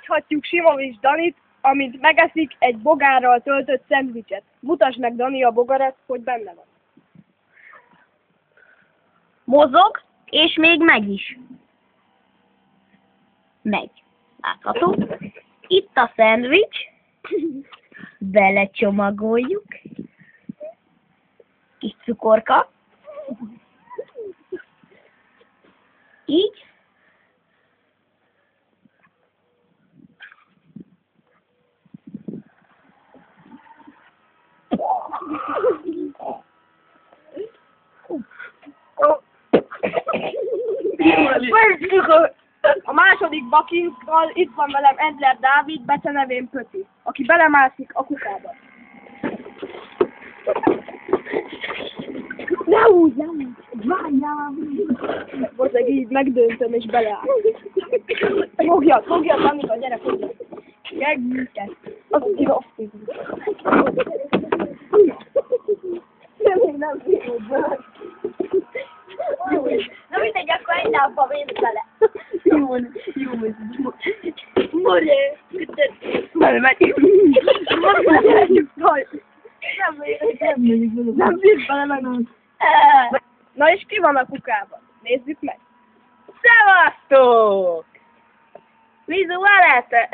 Láthatjuk Simovics Danit, amint megeszik egy bogárral töltött szendvicset. Mutasd meg, Dani, a bogarat, hogy benne van. Mozog, és még megy is. Megy. Látható? Itt a szendvics. Belecsomagoljuk. Kis cukorka. Így. A második bakinkkal itt van velem Endler Dávid, becenevén Pöti, aki belemászik a kukába. Ne úgy, ne úgy! Várjál! Most így megdöntöm és beleáll. Fogjad, Annika, gyere, fogjad! Geggyűjtet! Az így azt így. Nem félod. Na mindegy, akkor egy lábba vész bele. Jó. Moré! Belemegy. Nem bír bele meg. Na és ki van a kukában? Nézzük meg. Szevasztok! Visualete!